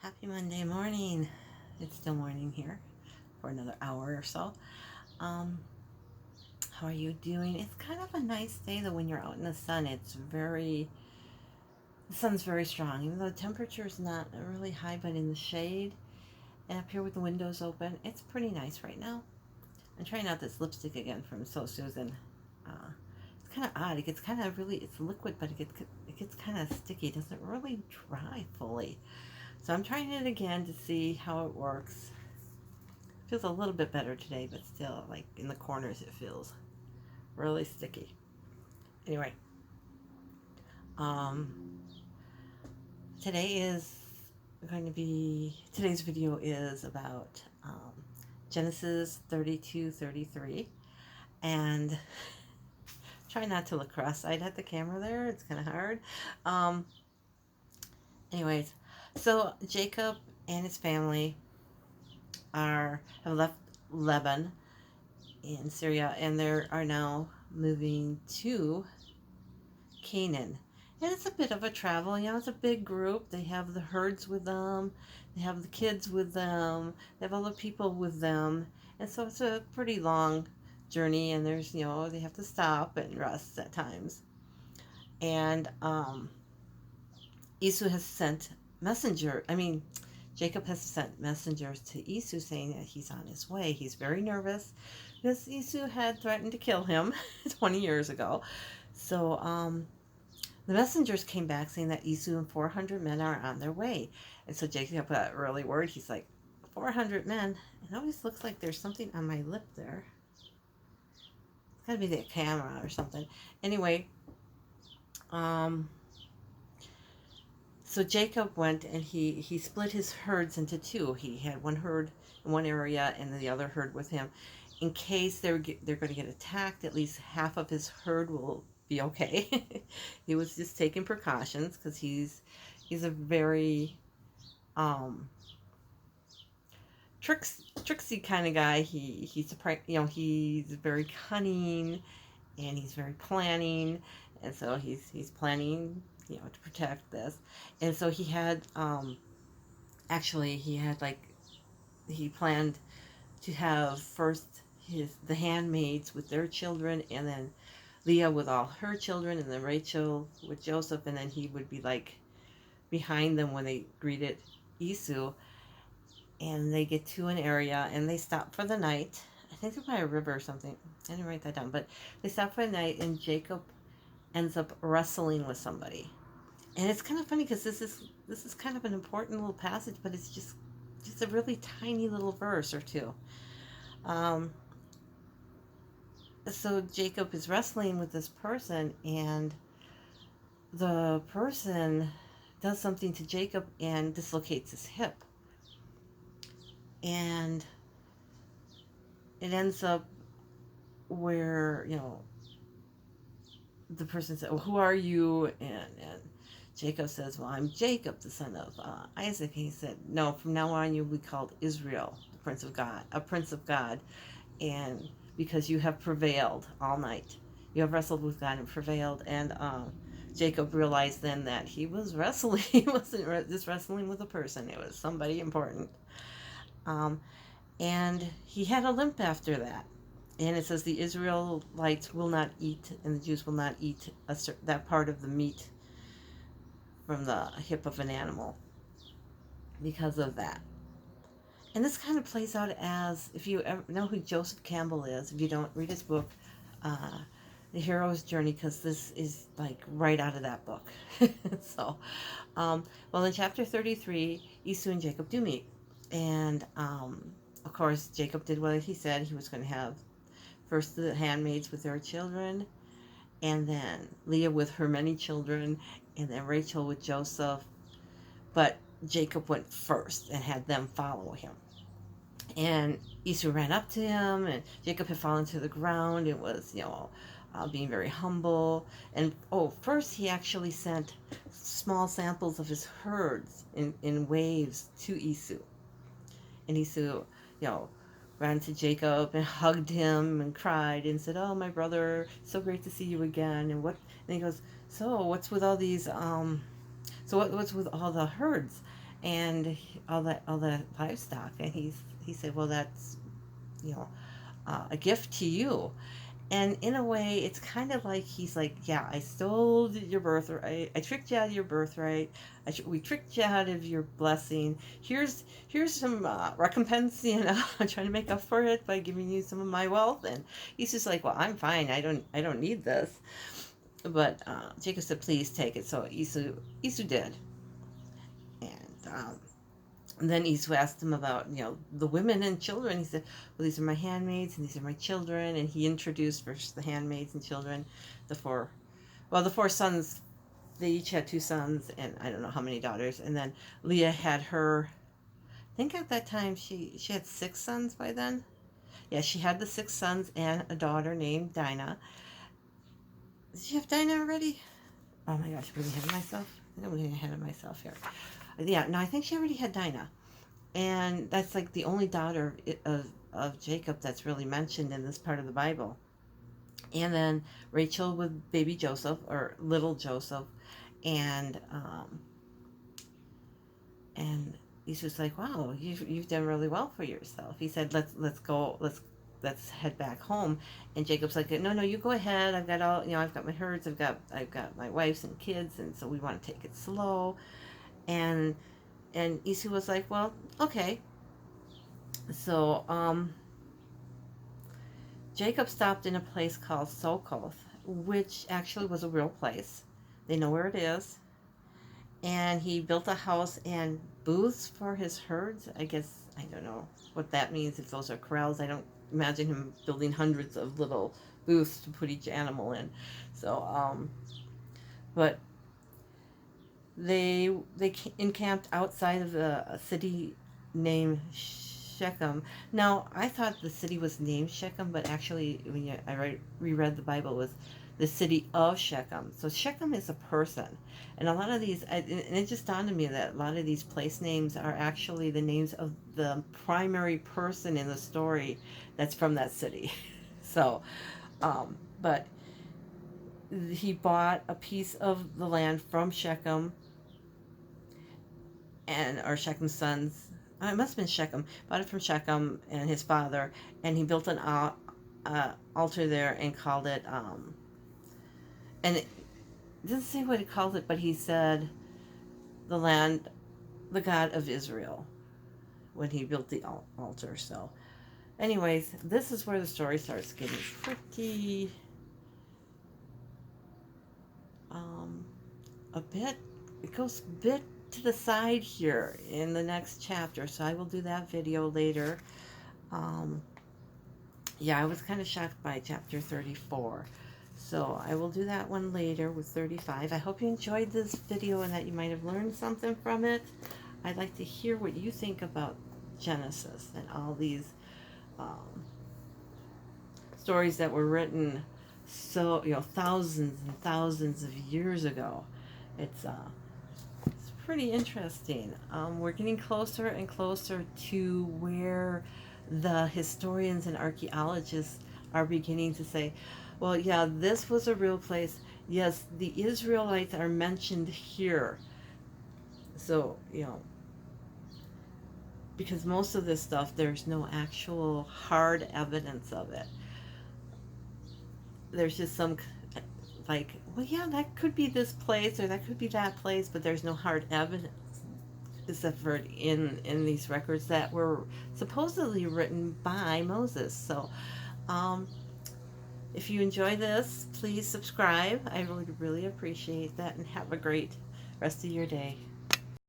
Happy Monday morning. It's still morning here for another hour or so. Um, how are you doing? It's kind of a nice day though when you're out in the sun. The sun's very strong. Even though the temperature is not really high, but in the shade and up here with the windows open, it's pretty nice right now. I'm trying out this lipstick again from So Susan. It's kind of odd. It gets kind of really, it's liquid, but it gets kind of sticky. It doesn't really dry fully. So I'm trying it again to see how it works. Feels a little bit better today, but still, like in the corners, it feels really sticky. Anyway, um, today is today's video is about Genesis 32:33, and try not to look cross-eyed at the camera there. It's kind of hard. Um, anyways, so Jacob and his family have left Lebanon in Syria, and they are now moving to Canaan. And it's a bit of a travel, it's a big group. They have the herds with them, they have the kids with them, they have other people with them. And so it's a pretty long journey, and they have to stop and rest at times. And Esau has sent Jacob has sent messengers to Esau saying that he's on his way. He's very nervous because Esau had threatened to kill him 20 years ago. So the messengers came back saying that Esau and 400 men are on their way. And so Jacob got really worried. He's like, 400 men? It always looks like there's something on my lip there. It's got to be the camera or something. Anyway, so Jacob went and he split his herds into two. He had one herd in one area and the other herd with him. In case they're going to get attacked, at least half of his herd will be okay. He was just taking precautions because he's a very tricksy kind of guy. He's very cunning, and he's very planning, and so he's planning to protect this. And so he had actually he planned to have first the handmaids with their children, and then Leah with all her children, and then Rachel with Joseph, and then he would be like behind them when they greeted Esau. And they get to an area and they stop for the night. I think they're by a river or something. I didn't write that down, but they stop for the night, and Jacob ends up wrestling with somebody. And it's kind of funny because this is kind of an important little passage, but it's just a really tiny little verse or two. So Jacob is wrestling with this person, and the person does something to Jacob and dislocates his hip. And it ends up where, the person said, well, who are you? And Jacob says, well, I'm Jacob, the son of Isaac. And he said, no, from now on you'll be called Israel, the prince of God, a prince of God. And because you have prevailed all night. You have wrestled with God and prevailed. And Jacob realized then that he was wrestling. He wasn't just wrestling with a person. It was somebody important. And he had a limp after that. And it says the Israelites will not eat, and the Jews will not eat that part of the meat from the hip of an animal because of that. And this kind of plays out as, if you ever know who Joseph Campbell is, if you don't, read his book, The Hero's Journey, because this is like right out of that book. So, well, in chapter 33, Esau and Jacob do meet. And of course, Jacob did what he said. He was going to have first the handmaids with their children, and then Leah with her many children, and then Rachel with Joseph. But Jacob went first and had them follow him. And Esau ran up to him, and Jacob had fallen to the ground. It was, being very humble. And first he actually sent small samples of his herds in waves to Esau. And Esau, ran to Jacob and hugged him and cried and said, "Oh, my brother, so great to see you again." And he goes, "So what's with all these? What's with all the herds?" and all the livestock. And he said, well, that's, you know, a gift to you. And in a way, it's kind of like he's like, yeah, I stole your birthright. I tricked you out of your birthright. We tricked you out of your blessing. Here's some recompense. You know, I'm trying to make up for it by giving you some of my wealth. And he's just like, well, I'm fine. I don't need this. But Jacob said, please take it. So Esau did. And and then Esau asked him about, you know, the women and children. He said, well, these are my handmaids and these are my children. And he introduced first the handmaids and children, the four sons. They each had two sons and I don't know how many daughters. And then Leah had her, I think at that time she had six sons by then. Yeah, she had the six sons and a daughter named Dinah. Did she have Dinah already? Oh my gosh, I'm getting ahead of myself. I think I'm getting ahead of myself here. Yeah, no, I think she already had Dinah. And that's like the only daughter of Jacob that's really mentioned in this part of the Bible. And then Rachel with baby Joseph or little Joseph, and and he's just like, wow, you've done really well for yourself. He said, let's head back home. And Jacob's like, no, you go ahead. I've got all, you know, I've got my herds, I've got my wives and kids, and so we want to take it slow. And Esau was like, well, okay. So Jacob stopped in a place called Succoth, which actually was a real place. They know where it is. And he built a house and booths for his herds. I guess, I don't know what that means, if those are corrals. I don't imagine him building hundreds of little booths to put each animal in. So, but they encamped outside of a city named Shechem. Now, I thought the city was named Shechem, but actually, when I reread the Bible, it was the city of Shechem. So Shechem is a person, and a lot of these, and it just dawned on me that a lot of these place names are actually the names of the primary person in the story that's from that city. So, but he bought a piece of the land from Shechem, and or Shechem's sons. It must have been Shechem. Bought it from Shechem and his father, and he built an altar there and called it. And it doesn't say what he called it, but he said, "The land, the God of Israel," when he built the altar. So, anyways, this is where the story starts getting pretty. A bit. It goes a bit to the side here in the next chapter, so I will do that video later. Yeah, I was kind of shocked by chapter 34, so I will do that one later with 35. I hope you enjoyed this video and that you might have learned something from it. I'd like to hear what you think about Genesis and all these stories that were written so, you know, thousands and thousands of years ago. It's pretty interesting. We're getting closer and closer to where the historians and archaeologists are beginning to say, well, yeah, this was a real place. Yes, the Israelites are mentioned here. So, you know, because most of this stuff, there's no actual hard evidence of it. There's just some, like, well, yeah, that could be this place or that could be that place, but there's no hard evidence except for in these records that were supposedly written by Moses. So, if you enjoy this, please subscribe. I would really appreciate that, and have a great rest of your day.